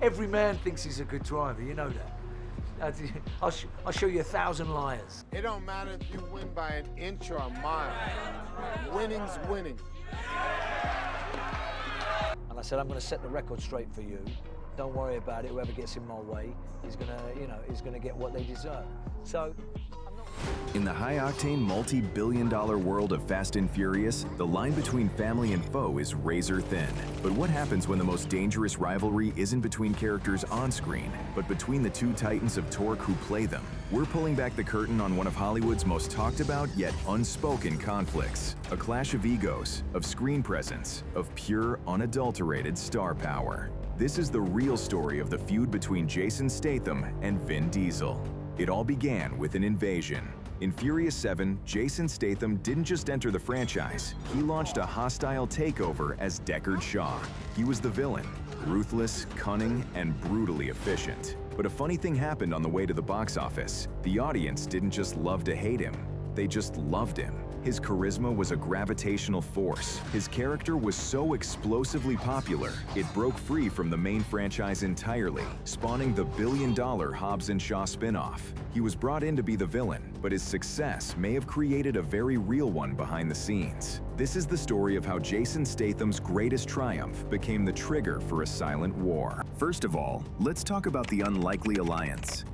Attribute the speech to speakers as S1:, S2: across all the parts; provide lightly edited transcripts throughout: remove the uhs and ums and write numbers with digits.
S1: Every man thinks he's a good driver, you know that. I'll show you 1,000 liars.
S2: It don't matter if you win by an inch or a mile. Winning's winning.
S1: And I said, I'm going to set the record straight for you. Don't worry about it. Whoever gets in my way is going to, is going to get what they deserve. So,
S3: in the high-octane, multi-billion-dollar world of Fast and Furious, the line between family and foe is razor thin. But what happens when the most dangerous rivalry isn't between characters on screen, but between the two titans of torque who play them? We're pulling back the curtain on one of Hollywood's most talked about yet unspoken conflicts. A clash of egos, of screen presence, of pure, unadulterated star power. This is the real story of the feud between Jason Statham and Vin Diesel. It all began with an invasion. In Furious 7, Jason Statham didn't just enter the franchise, he launched a hostile takeover as Deckard Shaw. He was the villain, ruthless, cunning, and brutally efficient. But a funny thing happened on the way to the box office. The audience didn't just love to hate him, they just loved him. His charisma was a gravitational force. His character was so explosively popular, it broke free from the main franchise entirely, spawning the billion-dollar Hobbs and Shaw spin-off. He was brought in to be the villain, but his success may have created a very real one behind the scenes. This is the story of how Jason Statham's greatest triumph became the trigger for a silent war. First of all, let's talk about the unlikely alliance.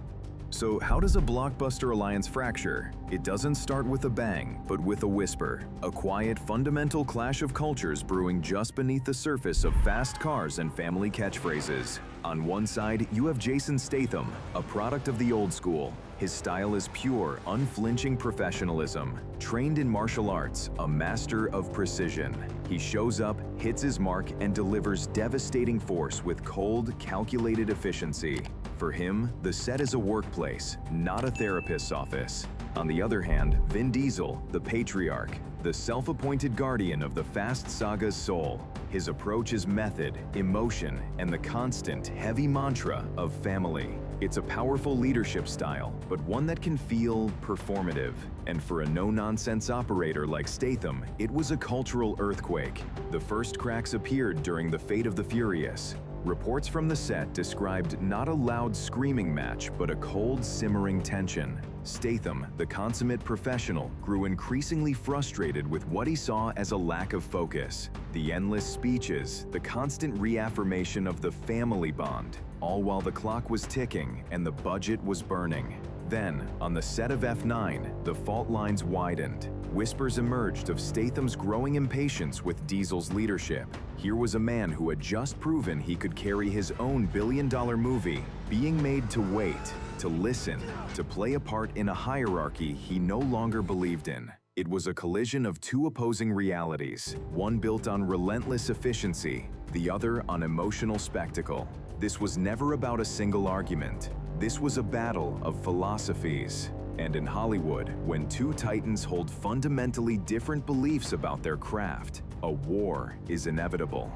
S3: So how does a blockbuster alliance fracture? It doesn't start with a bang, but with a whisper. A quiet, fundamental clash of cultures brewing just beneath the surface of fast cars and family catchphrases. On one side, you have Jason Statham, a product of the old school. His style is pure, unflinching professionalism. Trained in martial arts, a master of precision. He shows up, hits his mark, and delivers devastating force with cold, calculated efficiency. For him, the set is a workplace, not a therapist's office. On the other hand, Vin Diesel, the Patriarch, the self-appointed guardian of the Fast Saga's soul. His approach is method, emotion, and the constant, heavy mantra of family. It's a powerful leadership style, but one that can feel performative. And for a no-nonsense operator like Statham, it was a cultural earthquake. The first cracks appeared during the Fate of the Furious. Reports from the set described not a loud screaming match, but a cold, simmering tension. Statham, the consummate professional, grew increasingly frustrated with what he saw as a lack of focus. The endless speeches, the constant reaffirmation of the family bond, all while the clock was ticking and the budget was burning. Then, on the set of F9, the fault lines widened. Whispers emerged of Statham's growing impatience with Diesel's leadership. Here was a man who had just proven he could carry his own billion-dollar movie, being made to wait, to listen, to play a part in a hierarchy he no longer believed in. It was a collision of two opposing realities, one built on relentless efficiency, the other on emotional spectacle. This was never about a single argument. This was a battle of philosophies. And in Hollywood, when two titans hold fundamentally different beliefs about their craft, a war is inevitable.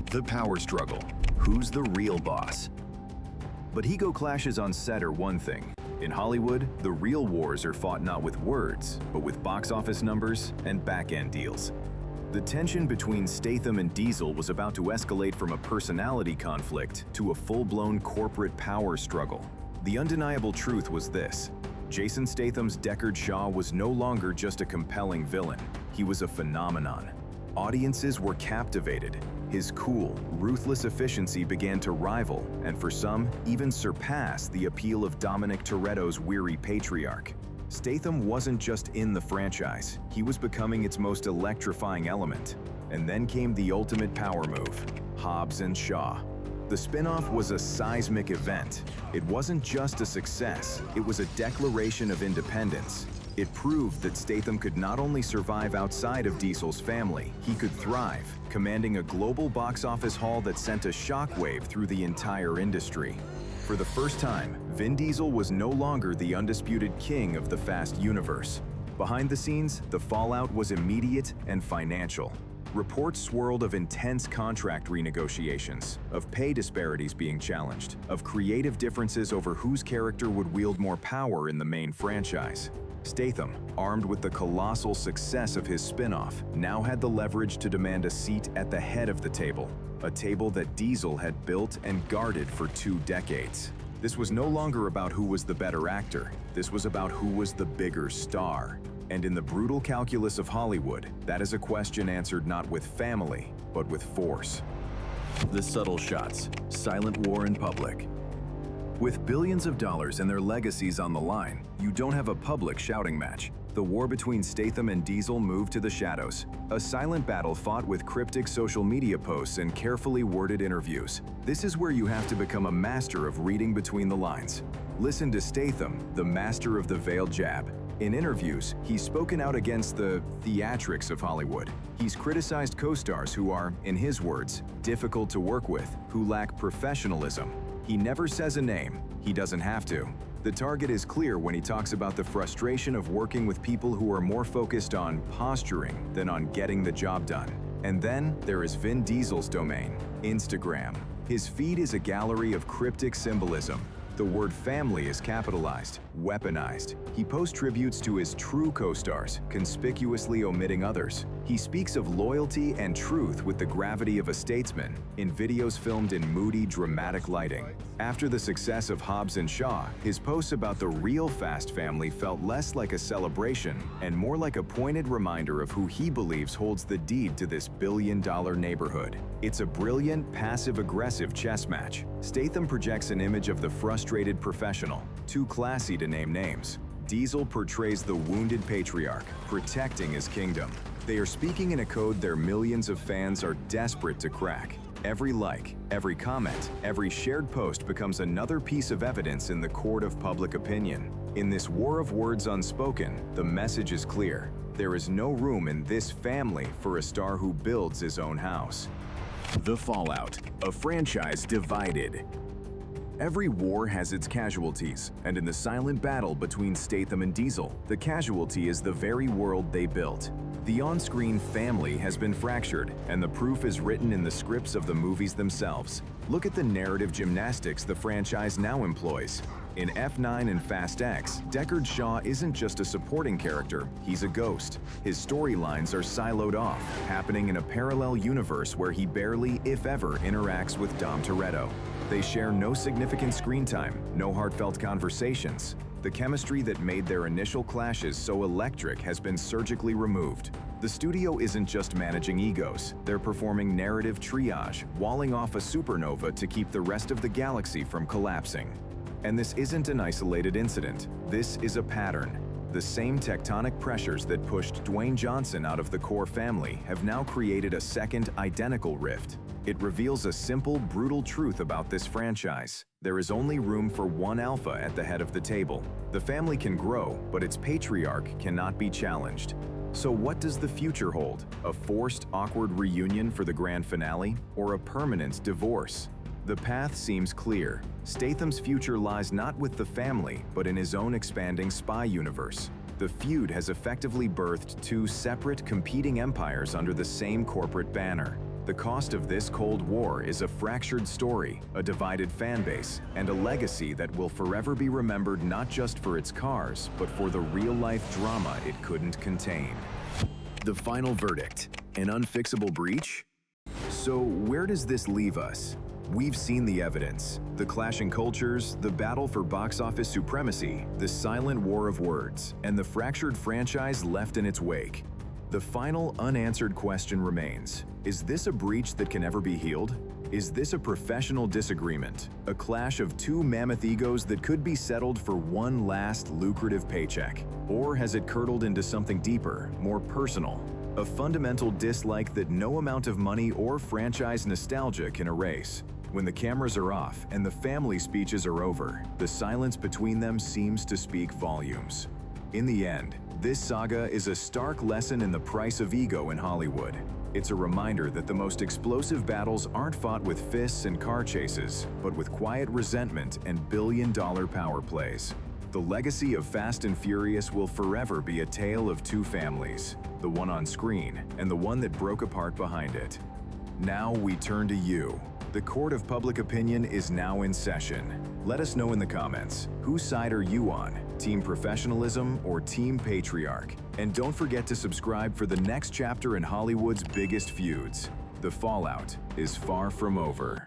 S3: The power struggle. Who's the real boss? But ego clashes on set are one thing. In Hollywood, the real wars are fought not with words, but with box office numbers and back-end deals. The tension between Statham and Diesel was about to escalate from a personality conflict to a full-blown corporate power struggle. The undeniable truth was this: Jason Statham's Deckard Shaw was no longer just a compelling villain, he was a phenomenon. Audiences were captivated. His cool, ruthless efficiency began to rival, and for some, even surpass the appeal of Dominic Toretto's weary Patriarch. Statham wasn't just in the franchise, he was becoming its most electrifying element. And then came the ultimate power move, Hobbs and Shaw. The spin-off was a seismic event. It wasn't just a success, it was a declaration of independence. It proved that Statham could not only survive outside of Diesel's family, he could thrive, commanding a global box office haul that sent a shockwave through the entire industry. For the first time, Vin Diesel was no longer the undisputed king of the Fast universe. Behind the scenes, the fallout was immediate and financial. Reports swirled of intense contract renegotiations, of pay disparities being challenged, of creative differences over whose character would wield more power in the main franchise. Statham, armed with the colossal success of his spin-off, now had the leverage to demand a seat at the head of the table. a table that Diesel had built and guarded for 2 decades. This was no longer about who was the better actor. This was about who was the bigger star. And in the brutal calculus of Hollywood, that is a question answered not with family, but with force. The subtle shots, silent war in public. With billions of dollars and their legacies on the line, you don't have a public shouting match. The war between Statham and Diesel moved to the shadows, a silent battle fought with cryptic social media posts and carefully worded interviews. This is where you have to become a master of reading between the lines. Listen to Statham, the master of the veiled jab. In interviews, he's spoken out against the theatrics of Hollywood. He's criticized co-stars who are, in his words, difficult to work with, who lack professionalism. He never says a name. He doesn't have to. The target is clear when he talks about the frustration of working with people who are more focused on posturing than on getting the job done. And then there is Vin Diesel's domain, Instagram. His feed is a gallery of cryptic symbolism. The word family is capitalized, weaponized. He posts tributes to his true co-stars, conspicuously omitting others. He speaks of loyalty and truth with the gravity of a statesman in videos filmed in moody, dramatic lighting. After the success of Hobbs and Shaw, his posts about the real Fast family felt less like a celebration and more like a pointed reminder of who he believes holds the deed to this billion-dollar neighborhood. It's a brilliant, passive-aggressive chess match. Statham projects an image of the frustrated professional, too classy to name names. Diesel portrays the wounded patriarch, protecting his kingdom. They are speaking in a code their millions of fans are desperate to crack. Every like, every comment, every shared post becomes another piece of evidence in the court of public opinion. In this war of words unspoken, the message is clear. There is no room in this family for a star who builds his own house. The fallout, a franchise divided. Every war has its casualties, and in the silent battle between Statham and Diesel, the casualty is the very world they built. The on-screen family has been fractured, and the proof is written in the scripts of the movies themselves. Look at the narrative gymnastics the franchise now employs. In F9 and Fast X, Deckard Shaw isn't just a supporting character, he's a ghost. His storylines are siloed off, happening in a parallel universe where he barely, if ever, interacts with Dom Toretto. They share no significant screen time, no heartfelt conversations. The chemistry that made their initial clashes so electric has been surgically removed. The studio isn't just managing egos, they're performing narrative triage, walling off a supernova to keep the rest of the galaxy from collapsing. And this isn't an isolated incident, this is a pattern. The same tectonic pressures that pushed Dwayne Johnson out of the core family have now created a second identical rift. It reveals a simple, brutal truth about this franchise. There is only room for one alpha at the head of the table. The family can grow, but its patriarch cannot be challenged. So what does the future hold? A forced, awkward reunion for the grand finale, or a permanent divorce? The path seems clear. Statham's future lies not with the family, but in his own expanding spy universe. The feud has effectively birthed 2 separate, competing empires under the same corporate banner. The cost of this Cold War is a fractured story, a divided fan base, and a legacy that will forever be remembered not just for its cars, but for the real-life drama it couldn't contain. The final verdict: an unfixable breach? So where does this leave us? We've seen the evidence, the clashing cultures, the battle for box office supremacy, the silent war of words, and the fractured franchise left in its wake. The final unanswered question remains: is this a breach that can ever be healed? Is this a professional disagreement, a clash of 2 mammoth egos that could be settled for one last lucrative paycheck? Or has it curdled into something deeper, more personal? A fundamental dislike that no amount of money or franchise nostalgia can erase. When the cameras are off and the family speeches are over, the silence between them seems to speak volumes. In the end, this saga is a stark lesson in the price of ego in Hollywood. It's a reminder that the most explosive battles aren't fought with fists and car chases, but with quiet resentment and billion-dollar power plays. The legacy of Fast and Furious will forever be a tale of 2 families, the one on screen and the one that broke apart behind it. Now we turn to you. The court of public opinion is now in session. Let us know in the comments, whose side are you on? Team Professionalism or Team Patriarch? And don't forget to subscribe for the next chapter in Hollywood's biggest feuds. The fallout is far from over.